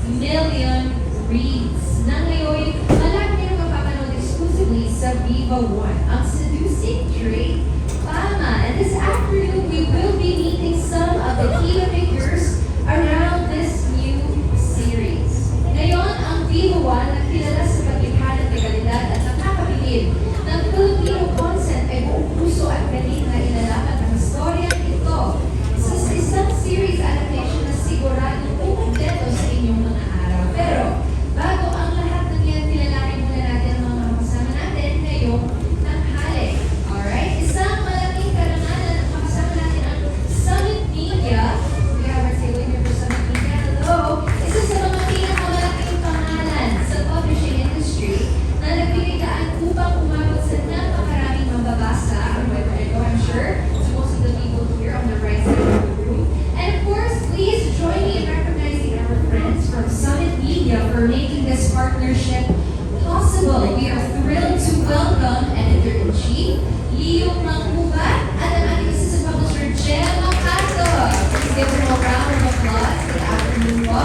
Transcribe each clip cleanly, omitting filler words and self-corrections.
million reads. Na ngayon, malaki na mapapanood exclusively sa Viva One, ang Seducing Drake Palma. And this afternoon, we will be meeting some of the key figures around this new series. Ngayon, ang Viva One na kilala sa paglikha ng legalidad at nakakabilib ng Filipino content ay buong puso at galing na inalaman ang istorya ito sa isang series adaptation na siguradong kukumpleto sa inyong mga araw. Pero, bago ang lahat ng yan, kilalanin muna natin ang mga makasama natin ngayong tanghali. Alright? Isang malaking karangalan at makasama natin ang Summit Media. We have our table here for Summit Media. Hello! Isa sa mga pinakamalaking pangalan sa publishing industry na nagbibiglaan upang umabot sa napakaraming mambabasa. I'm sure to most of the people here on the right side of the room. And of course, please join me in recognizing our friends from Summit Media for making this partnership possible. We are thrilled to welcome Editor-in-Chief Leo Manghubat at ang ating assistant publisher Gemma Cato. Please give them a round of applause. Good afternoon po.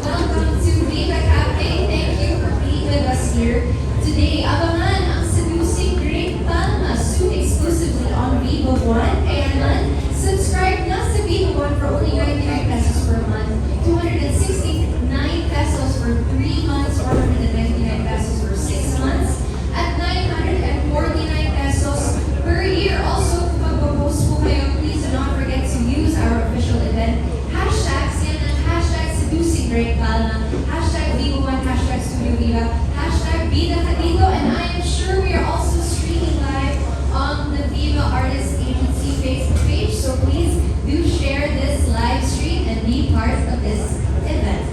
Welcome to Viva Cafe. Thank you for being with us here today. Abangan ang Seducing Drake Palma soon exclusively on Viva One. Kaya naman, subscribe na sa Viva One for only 99 pesos per month, 269 pesos for 3 months, 499 pesos for 6 months, at 949 pesos per year. Also, kung mag-post po kayo, please do not forget to use our official event hashtags. Yan ang hashtag Seducing Drake Palma, hashtag Viva One, hashtag Studio Viva, hashtag Vida Cadito, and I am sure we are also streaming live on the Viva Artists Agency Facebook page. So please do share this live stream and be part of this event.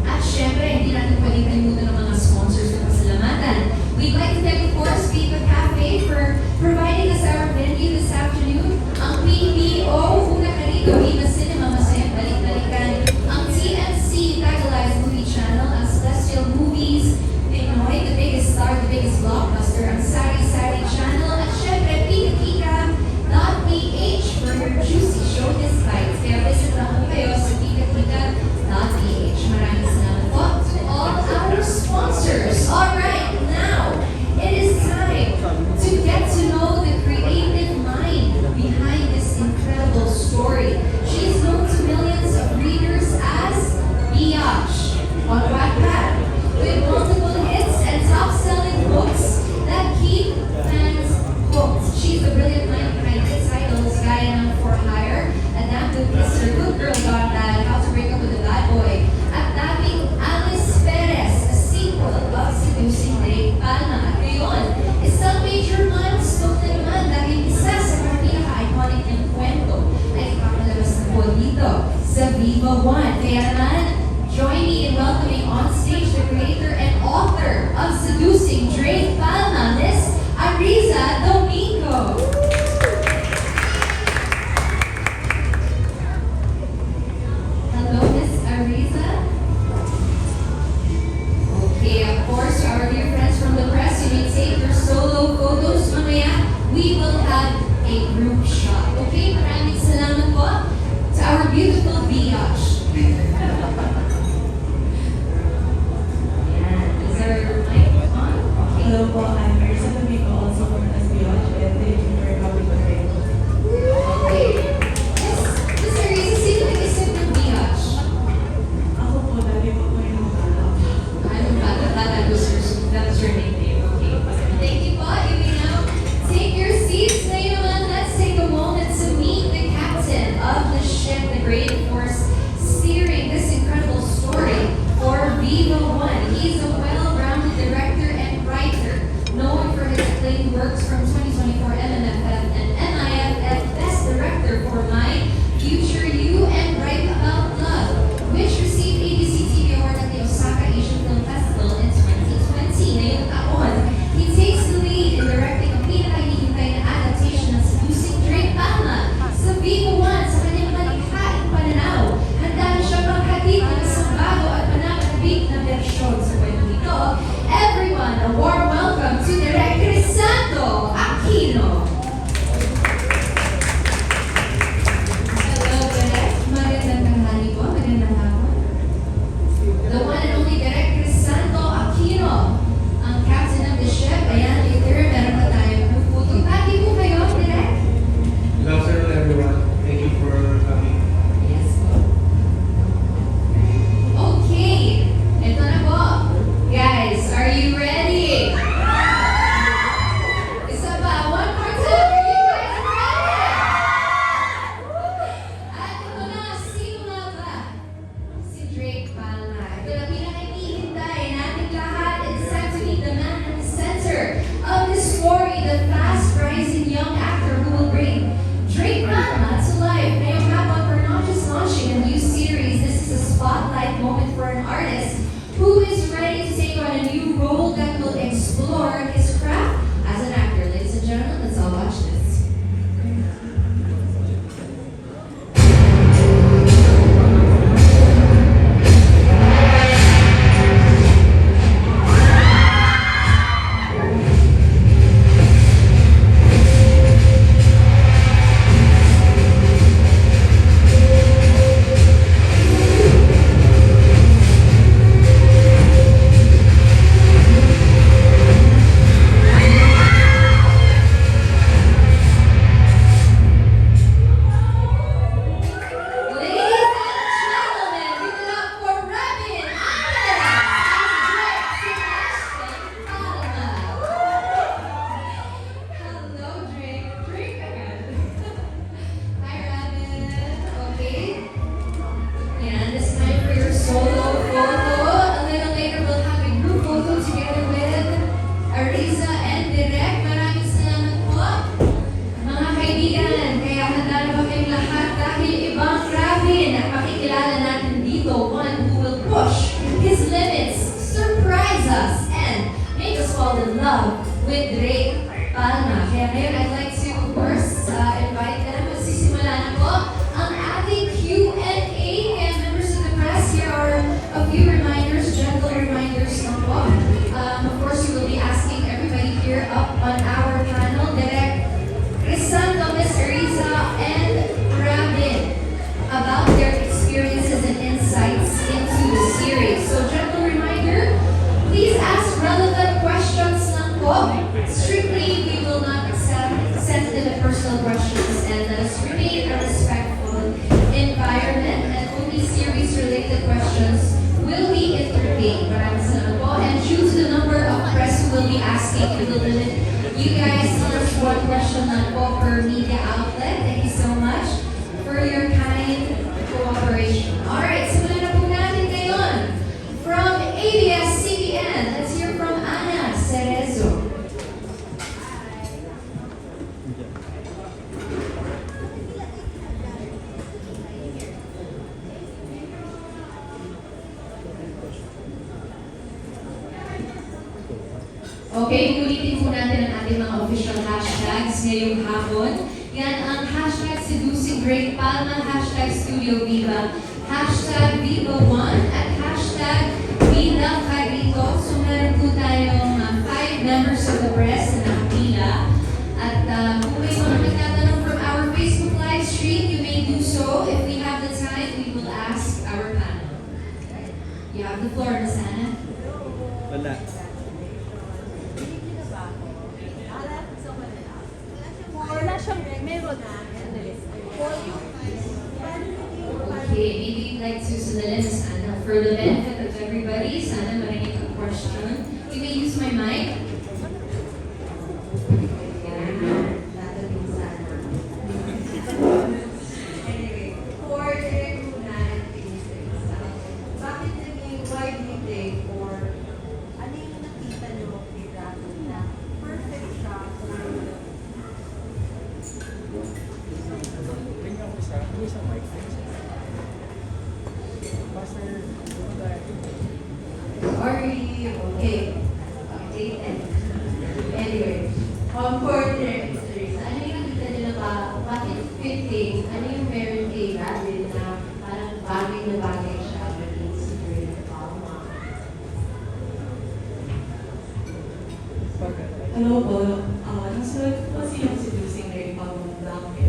At syempre, hindi natin pwedeng kalimutan ng mga sponsors na pasalamatan. We'd like to thank, of course, Viva Cafe for providing us our venue this afternoon. Ang PBO, una ka rito, Viva Cinema, masayang balik-balikan. Ang TMC, Tagalized Movie Channel, ang Celestial Movies, Pinoy, the biggest star, the biggest blockbuster, ang Sari Sari Channel, at syempre, PH for role that will explore his craft as an actor. Ladies and gentlemen, let's all watch this. Ladies and gentlemen, give it up for Robin Allen as Drake Sebastian Palma. Hello, Drake. Drake again. Hi, Robin. Okay. And this time for your solo photo. A little later, we'll have a group photo together with Ariza and Direk. Maraming salamat po. Mga kaibigan, kaya handa na ba kayong lahat dahil ibang Robin at makikilala natin dito, one who will push his limits, surprise us, and make us fall in love with Drake Palma. Kaya ngayon, I'd like to first invite them. Magsisimula na po ang ating Q&A. Kaya members of the press, here are a few reminders, gentle reminders na po. Of course, we will be asking everybody here up on our panel, Direk Crisanto, Miss Ariza, and Robin, about their experiences and insights into the series. So, gentle reminder, please ask relevant questions lang po. Strictly, we will not accept sensitive and personal questions, and let us remain a respectful environment, and only series-related questions will be entertained. Maraming salamat po. And due to the number of press who will be asking, we will limit you guys to just one question lang po per media outlet. Thank you so much for your kind cooperation. Alright, simulan na po natin ngayon. From ABS-CBN, let's hear from Ana Cerezo. Okay, ulitin po natin ang ating mga official hashtags ngayong hapon. Yan ang hashtag Seducing Drake Palma, hashtag Studio Viva, hashtag Viva1, at hashtag Vida Carito. So meron po tayong 5 members of the press na nakapila. At kung may mga nagtatanong from our Facebook live stream, you may do so. If we have the time, we will ask our panel. You have the floor, Miss Anna. Wala. Wala siyang meron na. Okay, maybe you'd like to sundalin, Miss Anna, for the benefit of everybody. Sana marinig ang question. You may use my mic. Anyway, for Direk muna and Pinisa, bakit naging why do you think or ano yung nakita niyo kay Dragon na perfect siya for Tingnan ko isang mic. Pastor, Sorry, okay. Okay, anyway, for Direk Pinisa, ano yung nakita niyo na bakit fitting, ano yung meron kay Dragon na parang bagay na bagay siya maging si Drake Palma? Ano po, nasunod ko kasi yung Seducing Drake Palma back in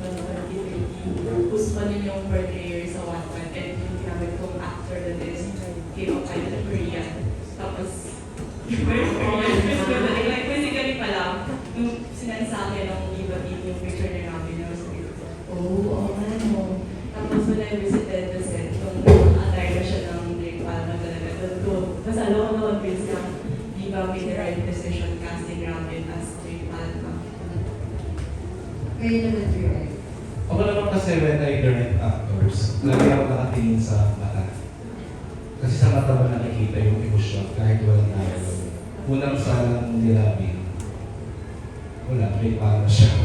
2020, gusto pa rin yung portrayer sa Wattpad, and yung ginamit kong actor that is K-pop idol Korean. Tapos, like basically pa lang, yung sinan sa akin ng Viva TV yung picture ni Robin, I was like, oh, ano. Tapos when I visited the set, kung attire na siya ng Drake Palma talaga, doon ko, mas alam ko naman feels na Viva made the right decision casting Robin as Drake Palma. Kayo naman, Drake. Ako naman kasi when I direct actors, lagi ako nakatingin sa mata. Kasi sa mata mo nakikita yung emosyon kahit walang dialogue. Unang salang nilabi, wala, may para siya.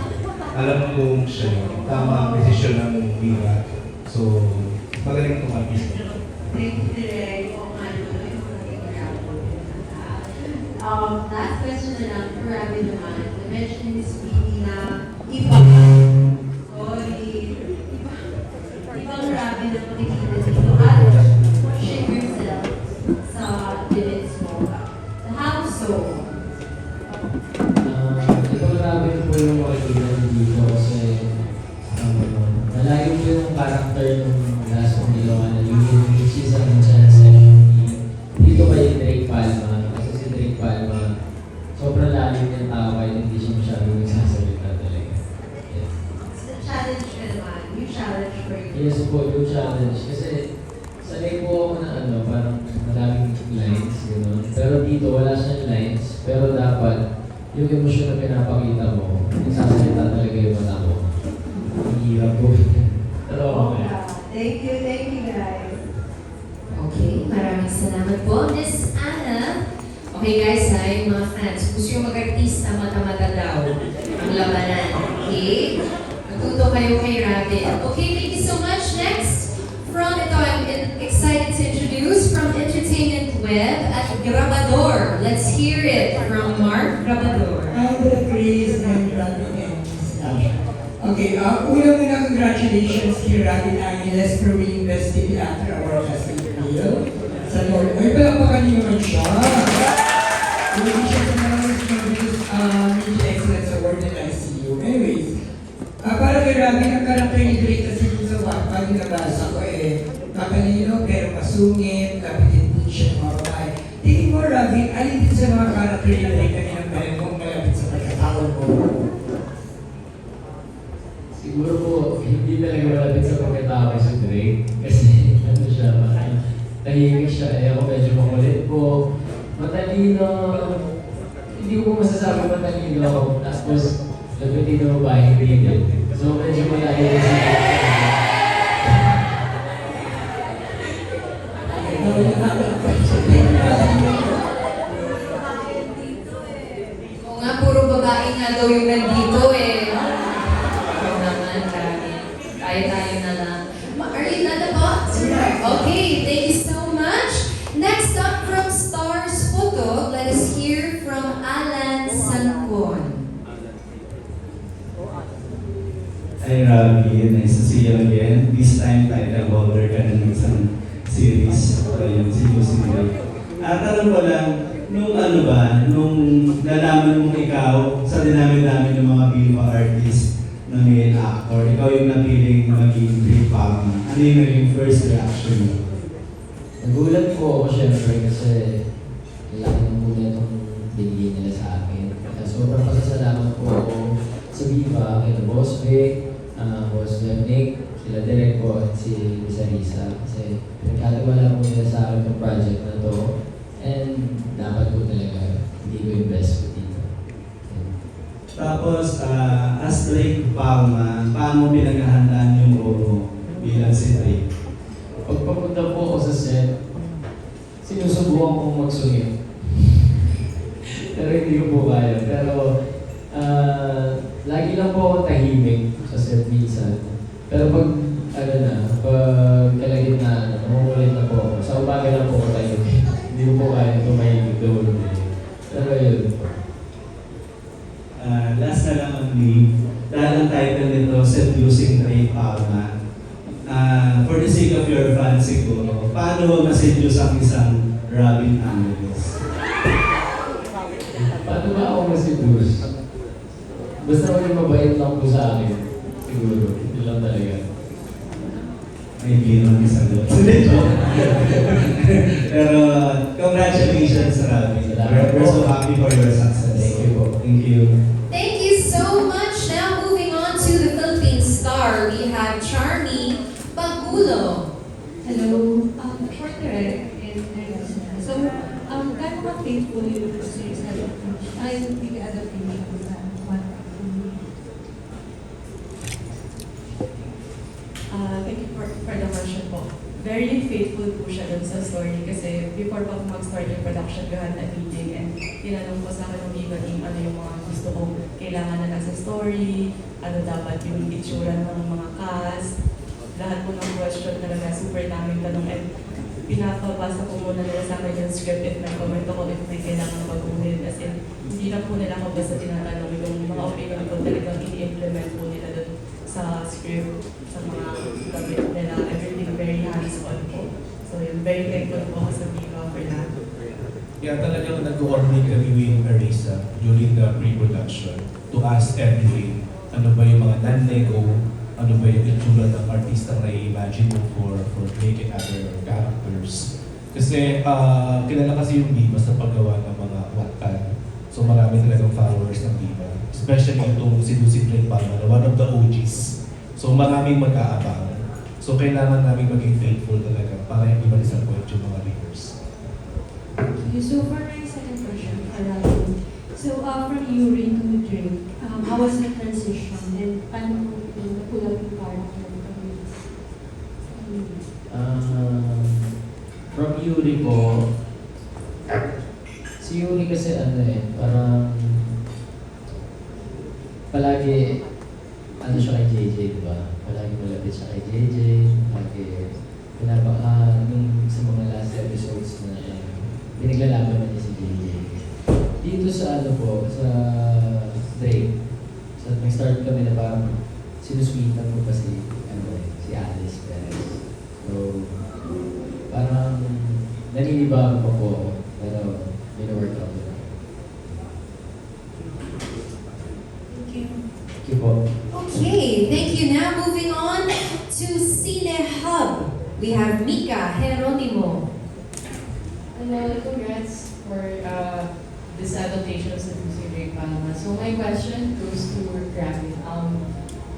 Alam kong siya yun. Tama ang desisyon ng Viva. So, magaling itong artista. Thank you, Direk. O nga naman, yung mga ginagawa ko. na lang, marami naman. Na-mention ni Miss Phoebe na iba. Sorry. Ibang marami na makikita dito. At pushing yourself sa limits mo. How so? Ito marami po yung makikita dito kasi malayo po yung character ng last kong ginawa na yun, which is ang chance dito kay Drake Palma. Kasi si Drake Palma, sobrang lalim yung tao kahit hindi siya masyadong nagsasalita talaga. Yes. It's a challenge ka naman. New challenge for you. Yes po, yung challenge. Kasi sanay po ako na parang madaming lines, gano'n. Pero dito wala siyang lines, pero dapat yung emosyon na pinapakita mo, nagsasalita talaga yung mata mo. Ang hirap po. Pero okay. Thank you guys. Okay, maraming salamat po. Miss Anna. Okay guys ha, yung mga fans, gusto yung mag-artista, mata-mata daw ang labanan. Okay? Natuto kayo kay Robin. Okay, thank you so much. Next, from ito, I'm excited to introduce from Entertainment Web at Grabador. Let's hear it from Mark Grabador. Hi, Brother Chris and Robin and Stash. Okay, unang-unang congratulations kay Robin Angeles for winning Best TV Actor Award last April sa Lord. Ay, palakpakan niyo naman siya. Winning siya sa mga Media Excellence Award ng ICU. Anyways, para kay Robin, ang karakter ni Drake kasi sa Wattpad yung nabasa ko matalino pero masungit, kapitin din siya ng mga babae. Tingin mo, Robin, alin din sa mga karakter ni Drake na ninambayan mo malapit sa pagkatao mo? Siguro po, hindi talaga malapit sa pagkatao si Drake. Kasi siya, tahimik siya. Ako medyo makulit po. Matalino. Hindi ko masasabi matalino ako. Tapos, lapitin na babae hindi din. So, medyo malayo sa Oo nga, puro babae nga daw yung nandito eh. Ikaw naman, Kami. Tayo na lang. Arlene, nada po? Okay, thank you so much. Next up from Stars Photo, let us hear from Alan Sancon. Hi Robbie, nice to see you again. This time title holder ka na ng isang series. Ayun, si Lucy Gray. Tanong ko lang, nung nalaman mong ikaw sa dinami-dami ng mga Viva artists na may actor, ikaw yung napiling maging Drake Palma. Ano yung naging first reaction mo? Nagulat po ako syempre kasi laki ng muna itong binigay nila sa akin. Sobrang pasasalamat po ako sa Viva, kay Boss Vic, Boss Nick, sila Derek po at si Risa. Kasi nagkatiwala po nila sa akin itong project na to. And dapat po talaga hindi ko yung best ko dito. Tapos, as Drake Palma, paano pinaghahandaan yung role mo bilang si Drake? Pag papunta po ako sa set, sinusubukan kong magsungit. Pero hindi ko po kaya. Pero lagi lang po ako tahimik sa set minsan. Pero pag pag kalagitnaan, mamulit na po ako. Sa umaga lang po ako tahimik. Hindi ko po kaya tumahimik doon. Pero yun. Last na lang ang name. Dahil ang title nito, Seducing Drake Palma. For the sake of your fans siguro, paano mo ma-seduce ang isang Robin Angeles? Paano ba ako masidus? Basta maging mabait lang po sa akin. Siguro. Hindi lang talaga. May biro ng isang lot. Pero congratulations, Robin. We're so happy for your success. Thank you po. Thank you. Thank you so much. Now moving on to the Philippine star, we have Charmy Pagulo. Hello. For direct so, gano'n ka faithful yung kasi sa ay hindi ka adapting ko sa one. Thank you for the question po. Very faithful po siya dun sa story kasi before pa mag-start yung production, we had a meeting and tinanong ko sa akin ng Viva team ano yung mga gusto kong kailangan na nasa story, ano dapat yung itsura ng mga cast, lahat po ng question talaga, super daming tanong and pinapabasa ko muna nila sa akin yung script if may comment ako, if may kailangan baguhin. As in, hindi na po nila ako basta tinatanong yung mga opinion ko talagang i-implement po nila dun sa script, sa mga gamit nila, everything very hands-on po. So yun, very thankful po ako sa Viva for that. Yeah, talagang nag-coordinate kami with Marisa during the pre-production to ask everything. Ano ba yung mga non-nego, ano ba yung itsura ng artista na i-imagine mo for making other characters. Kasi kilala kasi yung Viva sa paggawa ng mga Wattpad. So marami talagang followers ng Viva. Especially itong si Lucy Drake Palma na one of the OGs. So maraming mag-aabang. So kailangan namin maging faithful talaga para hindi ma-disappoint yung mga readers. Okay, so for my second question, Aralin. So from Yuri to Drake, how was the transition and paano mo napulang yung character from Yuri? From Yuri po, si Yuri kasi parang palagi siya kay JJ, di ba? Palagi malapit siya kay JJ, palagi nung sa mga last episodes na pinaglalaban na niya si JJ. Dito sa sa Drake, so nag-start kami na parang sinusweetan ko pa si Alice Perez. So, parang naninibago pa po ako, pero work out ko. Thank you. Thank you po. Okay, thank you. Now moving on to Cine Hub. We have Mika Geronimo. Hello, congrats for this adaptation of Lucy Drake Palma. So my question goes to Gravin.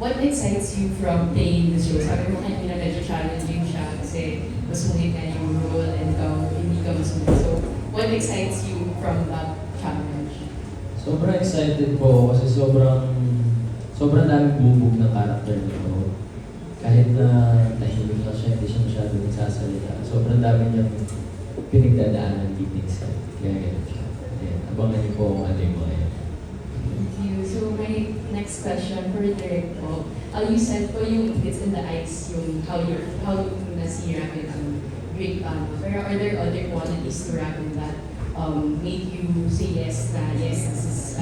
What excites you from playing the show? Sabi mo kanina medyo challenging siya kasi masulit na yung role and hindi ka masulit. So what excites you from that challenge? Sobrang excited po ako kasi sobrang daming bubog ng character nito. Kahit na tahimik lang siya, hindi siya masyadong nagsasalita. Sobrang dami niyang pinagdadaanan deep inside. Kaya ganun siya. Ayan, abangan niyo po kung ano yung mga yan. Thank you. So my next question for Derek po. You said po yung It's in the Eyes, yung how you na-see Rabbit ang Drake Palma. Pero are there other qualities to Rabbit that made you say yes, this is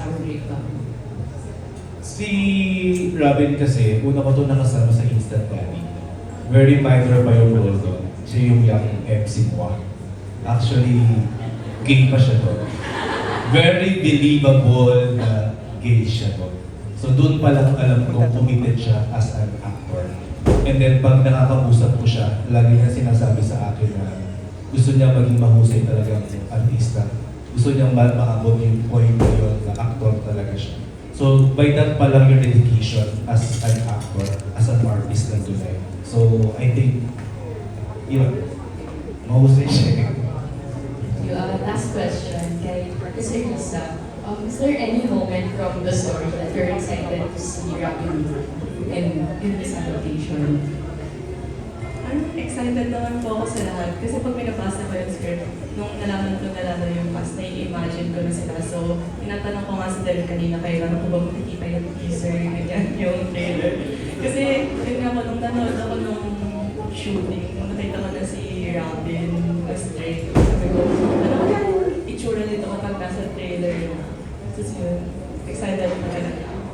our Drake Palma? Si Robin kasi, una ko ito nakasama sa Instant Daddy. Very minor pa yung role doon. Siya yung young MC mo. Actually, gay pa siya doon. Very believable na gay siya doon. So doon pa lang alam kong committed siya as an actor. And then pag nakakausap ko siya, lagi niya sinasabi sa akin na gusto niya maging mahusay talaga ng artista. Gusto niya maabot yung point na yun na actor talaga siya. So by that pa lang yung dedication as an actor, as an artist na tunay. So I think, yun, mahusay siya. Last question kay Professor Lisa. Is there any moment from the story that you're excited to see Robin in this adaptation? Excited naman po ako sa lahat. Kasi pag pinabasa ko yung script, nung nalaman ko na yung cast, na-imagine ko na sila. So, tinatanong ko nga si Del kanina, kailan ko ba makikita yung teaser, yung trailer. Kasi, yun nga po, nung nanood ako nung shooting, nung nakita ko na si Robin, mas Drake, sabi ko, ano ba yung itsura nito kapag nasa trailer na? So, yun, excited na talaga ako.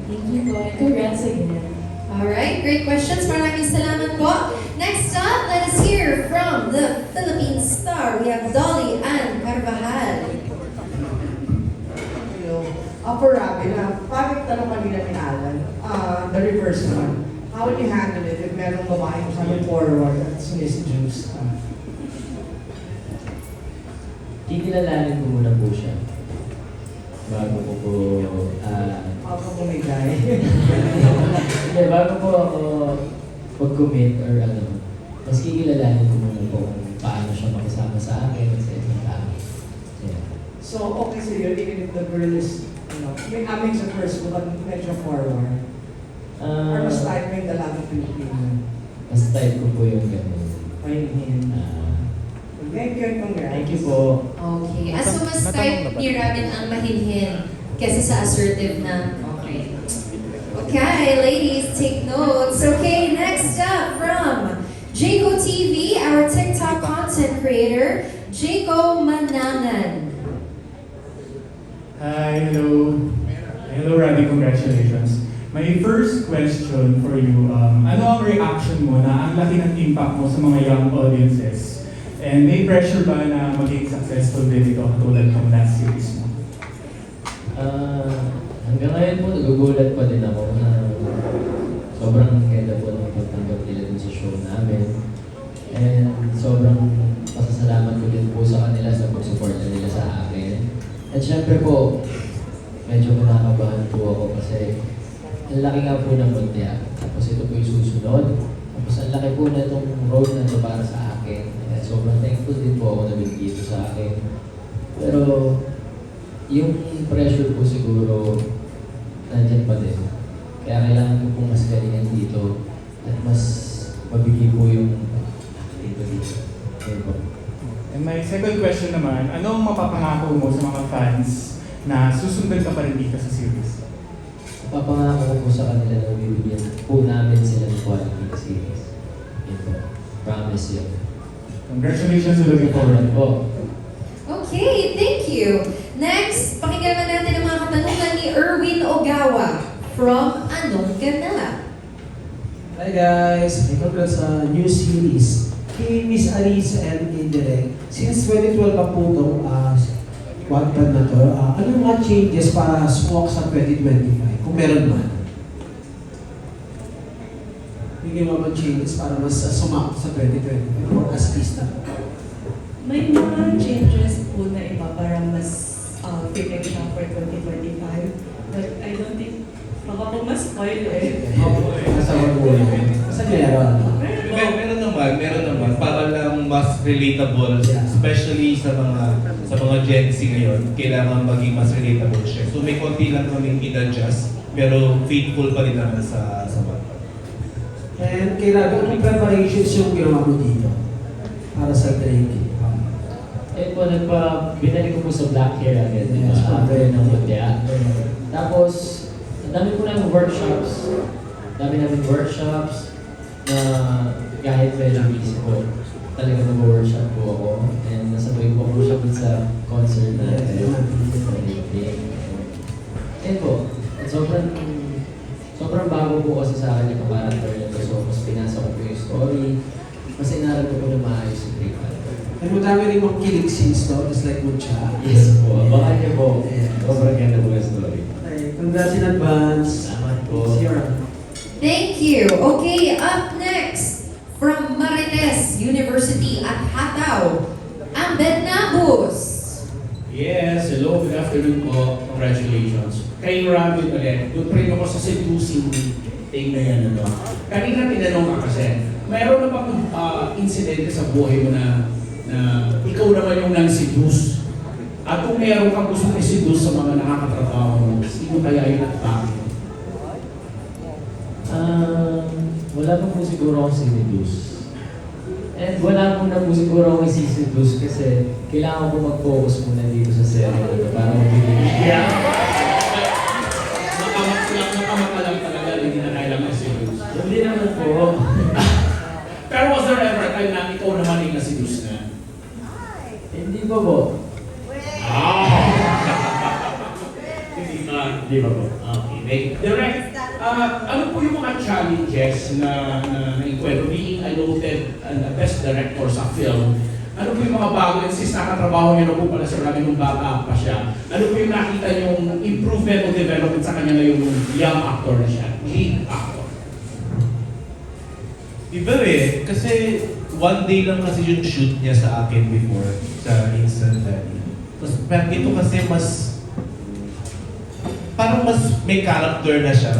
Thank you po. Congrats again. Alright, great questions. Maraming salamat po. Next up, let us hear from the Philippine star. We have Dolly Ann Carvajal. For Robin, bakit tanong kanina ni Alan, the reverse one, how would you handle it if merong babae mo sabi forward at sinis-juice? Kikilalanin ko muna po siya. Bago ko po, How ka bumigay? hindi, bago po ako mag-commit or mas kikilalanin ko muna po kung paano siya makisama sa akin sa ibang tao. Yeah. So, okay sa'yo, even if the girl is, may aming sa first mo, but medyo forward. Or mas type mo yung dalagang Pilipino. Mas type ko po yung gano'n. Pahinhin. Thank you and congrats. Thank you po. Okay. So, mas type ni Robin ang mahinhin kesa sa assertive na okay. Okay, ladies, take notes. Okay, next up from Jaco TV, our TikTok content creator, Jaco Manangan. Hi, hello. Hello, Ravi, congratulations. My first question for you, ano ang reaction mo na ang laki ng impact mo sa mga young audiences? And may pressure ba na maging successful din ito katulad ng last series mo? Hanggang ngayon po, nagugulat pa din ako na sobrang ganda po ng pagtanggap nila dun sa show namin. And sobrang pasasalamat ko din po sa kanila sa pag-support nila sa akin. At syempre po, medyo kinakabahan po ako kasi ang laki nga po ng mundya. Tapos ito po yung susunod. Tapos ang laki po na itong road na ito para sa akin. Kaya sobrang thankful din po ako na bigay ito sa akin. Pero yung pressure po siguro nandyan pa din. Kaya kailangan ko po mas galingan dito at mas mabigay po yung acting ko dito. Ayun po. And my second question naman, anong mapapangako mo sa mga fans na susundan ka pa rin dito sa series? Papangako ko po sa kanila na bibigyan po namin sila ng quality na series. Yun po. Promise yun. Congratulations, looking forward po. Okay, thank you. Next, pakinggan naman natin ang mga katanungan ni Erwin Ogawa from Anong Ka Na? Hi guys! Congrats sa new series. Kay Miss Arisa and Indirect, since 2012 pa po itong quarter na to, ano yung mga changes para sumok sa 2025? Kung meron man. Bigyan mo mga changes para mas sumak sa 2025 for artista. May mga changes po na iba para mas perfect siya for 2025. But I don't think, baka po mas spoil eh. Nasa mga buhay. Kasi meron. Meron naman para lang mas relatable, especially sa mga Gen Z ngayon, kailangan maging mas relatable siya. So may konti lang kaming in-adjust, pero faithful pa rin naman sa bata. And kailangan, anong preparations yung ginawa mo dito? Para sa Drake? Ayun po, binalik ko po sa black hair agad. Yes, After ng mundya. Tapos, ang dami po namin workshops. Na kahit medyo busy po, talaga mag-workshop po ako. And nasabay po ako siya sa concert na Ayun po, at sobrang bago po kasi sa akin yung character nito. So, mas pinasa ko po yung story. Mas inaral ko po na maayos yung Drake Palma. Ay, madami rin mga kilig scenes to, just like Mucha. Yes po, baka niyo po. Sobrang ganda po yung story. Okay, congrats in advance. Salamat po. See you around. Thank you. Okay, up next, from Marites University at Hataw, Ambed Nabus. Yes, hello, good afternoon po. Congratulations. Kay Robin ulit, doon pa rin ako sa seducing thing na yan. Ano. Kanina tinanong ka kasi, mayroon na bang incident sa buhay mo na ikaw naman yung nang-seduce? At kung meron kang gusto i-seduce sa mga nakakatrabaho mo, sino kaya yun at bakit? Wala pa po siguro akong sineduce. And wala po na po siguro akong isiseduce kasi kailangan ko mag-focus muna dito sa serye para mabigyan siya. Nakamata lang talaga, hindi na kailangan i-seduce. Hindi naman po. Pero was there ever a time na ikaw naman yung na-seduce na? Hindi pa po. Hindi ba po? Okay. Direct, ano po yung mga challenges na naikwento? Being a noted best director sa film, ano po yung mga bago, since nakatrabaho niyo na po pala sa Robin nung bata pa siya, ano po yung nakita yung improvement o development sa kanya na yung young actor na siya, lead actor? Iba eh, kasi one day lang kasi yung shoot niya sa akin before, sa Instant Daddy. Tapos ito kasi parang mas may character na siya.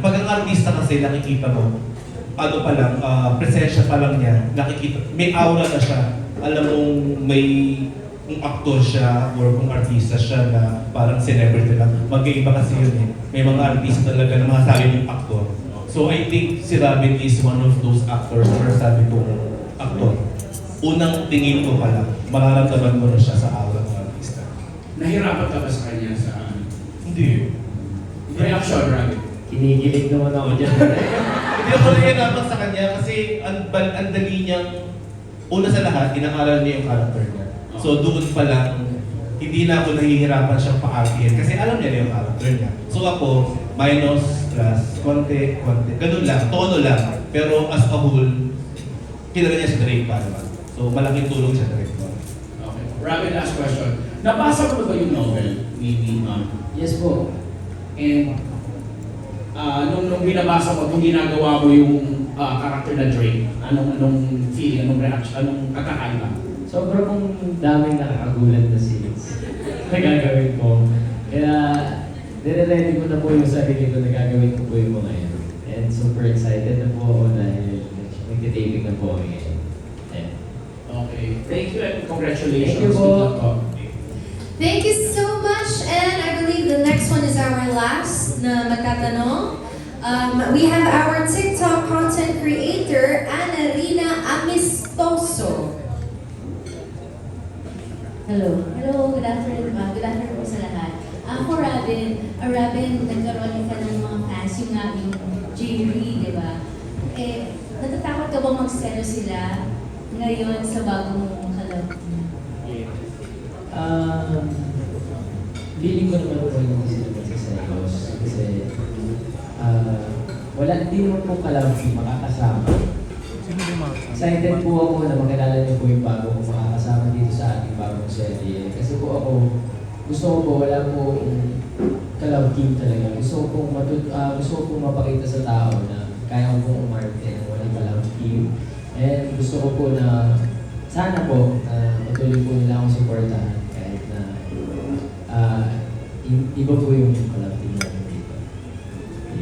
Pag ang artista kasi nakikita mo, ano pa lang, presensya pa lang niya, nakikita, may aura na siya. Alam mong may kung actor siya or kung artista siya na parang celebrity lang. Mag-iiba kasi yun eh. May mga artista talaga na masasabi yung actor. So I think si Robin is one of those actors na sabi kong actor. Unang tingin ko pa lang, mararamdaman mo na siya sa aura ng artista. Nahirapan ka ba sa kanya sa Hindi. reaction, Robin? Kinikilig naman ako dyan. Hindi ako nahihirapan sa kanya kasi ang dali niyang una sa lahat, inaaral niya yung character niya. So doon pa lang, hindi na ako nahihirapan siyang pa-artihin kasi alam niya na yung character niya. So ako, minus, plus, konti, ganun lang, tono lang. Pero as a whole, kilala niya si Drake pa naman. So malaking tulong siya Drake. Okay. Robin, last question. Nabasa mo na ba yung novel ni Ma'am? Yes po. And nung binabasa mo, kung ginagawa mo yung character na Drake, anong feeling, anong reaction, anong kakaiba? Sobrang daming nakakagulat na scenes na gagawin ko. Kaya, nire-ready ko na po yung sarili ko na gagawin ko po yung mga yan. And super excited na po ako dahil nag-taping na po kami ngayon. Yeah. Okay. Thank you and congratulations. Thank you po. Good luck po. Thank you so much, and I believe the next one is our last na magtatanong. We have our TikTok content creator, Annarina Amistoso. Hello. Hello, good afternoon ba? Good afternoon po sa lahat. Ako, Robin, nagkaroon ka ng mga fans, yung nga yung J-Re, di ba? Eh, natatakot ka bang mag-sell sila ngayon sa bagong kalab? Feeling ko naman po hindi sila magsaselos kasi hindi naman po kalabing makakasama. Excited po ako na makilala niyo po yung bago kong makakasama dito sa ating bagong serye. Kasi po ako, gusto ko po, wala po kalab team talaga. Gusto ko pong mapakita sa tao na kaya ko pong umarte na walang kalab team. And gusto ko po na sana po patuloy po nila akong supportahan kahit na iba po yung kalab team natin dito.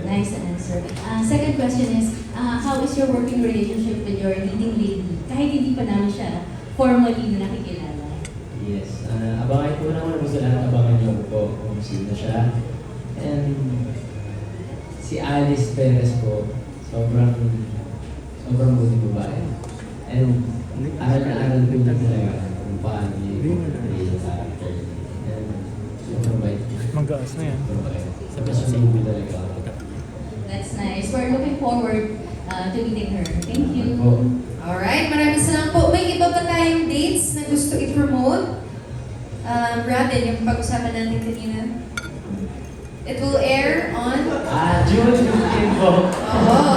Nice answer. Second question is, how is your working relationship with your leading lady? Kahit hindi pa namin siya formally na nakikilala. Yes. Abangan ko naman po sa lahat. Abangan niyo po kung sino siya. And si Alice Perez po, sobrang buti babae. And aral na aral ko na talaga kung paano niya yung character. And sobrang bait. Manggaas na yan. Sobrang sumibi talaga ako. That's nice. We're looking forward to meeting her. Thank you. Alright, maraming salamat po. May iba pa tayong dates na gusto i-promote? Robin, yung pag-usapan natin kanina. It will air on? June 15 po.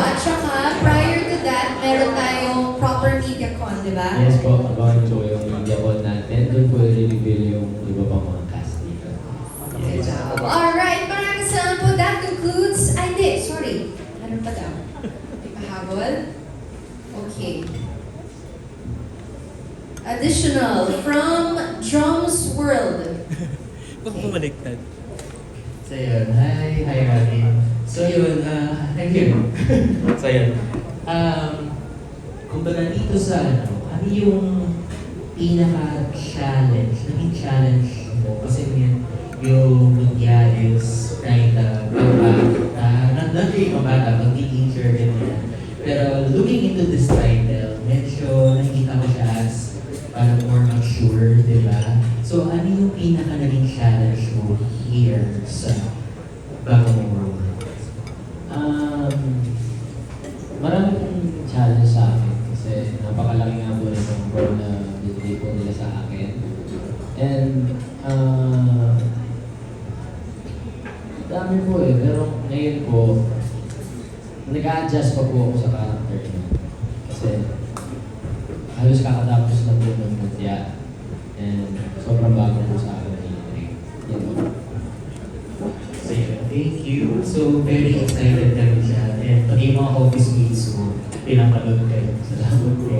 At saka, prior to that, meron tayong proper media con, di ba? Yes po, abangan niyo po yung media call natin. Doon po i-reveal yung iba pang mga cast dito. Good job. Alright, maraming salamat po. That concludes, sorry. Ano pa daw? May pahabol? Okay. Additional from Drums World. Huwag bumaliktad. So yun, hi Robin. So yun, thank you. So yun, kumbaga dito sa ano yung pinaka-challenge, naging challenge mo? Kasi yung Mundiales, kinda, not really mabata, mag-teacher, ganyan. Pero looking into this title, medyo nakikita ko siya as parang more mature, di ba? So ano yung pinaka naging challenge mo here sa bagong role? Marami pong challenge sa akin kasi napakalaki nga po ng role na binigay po nila sa akin. And dami po pero ngayon po nag-a-adjust pa po ako sa character niya. Kasi halos kakatapos na po ng mutya and sobrang bago po sa akin na yan po. So yun, thank you. So very excited kami siya. And pati yung mga office mates mo, pinapanood kayo. Salamat po.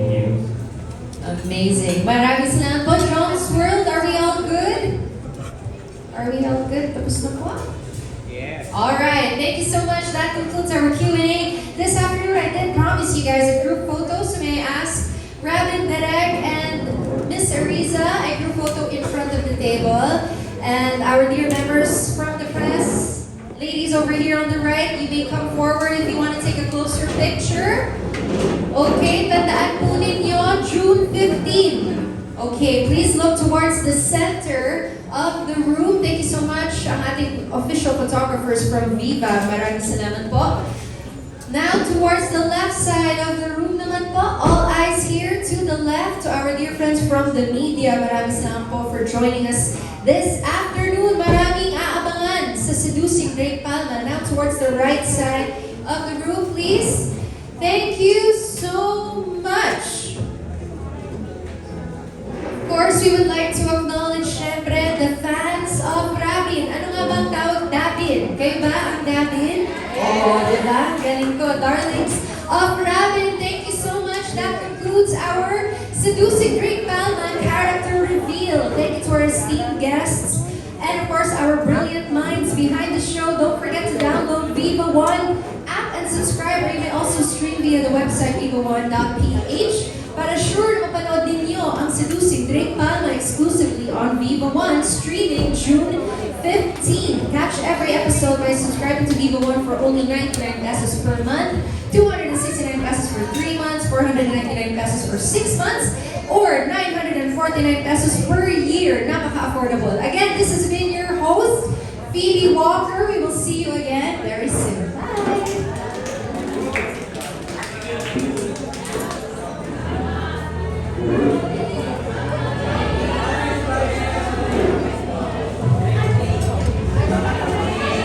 Amazing. Maraming salamat po. Drums World, are we all good? Are we all good? Tapos na po? Yes. Alright, thank you so much. That concludes our Q&A. This afternoon, I did promise you guys a group photo, so may I ask Robin, Derek, and Miss Ariza a group photo in front of the table. And our dear members from the press, ladies over here on the right, you may come forward if you want to take a closer picture. Okay, tandaan po ninyo, June 15. Okay, please look towards the center of the room. Thank you so much, ang ating official photographers from Viva. Maraming salamat po. Now towards the left side of the room naman po, all eyes here to the left, to our dear friends from the media. Maraming salamat po for joining us this afternoon. Maraming aabangan sa Seducing Drake Palma. Now towards the right side of the room, please. Thank you so much. Of course, we would like to acknowledge, syempre, the fans of Rabin. Ano nga bang tawag Dabin? Kayo ba ang Dabin? Oo, diba? Galing ko. Darlings of Rabin, thank you so much. That concludes our Seducing Drake Palma character reveal. Thank you to our esteemed guests. And of course, our brilliant minds behind the show. Don't forget to download Viva One app and subscribe. Or you may also stream via the website viva1.ph. Para sure na mapanood ninyo ang Seducing Drake Palma exclusively on Viva One, streaming June 15. Catch every episode by subscribing to Viva One for only 99 pesos per month, 269 pesos for 3 months, 499 pesos for 6 months, or 949 pesos per year. Napaka-affordable. Again, this has been your host, Phoebe Walker. We will see you again very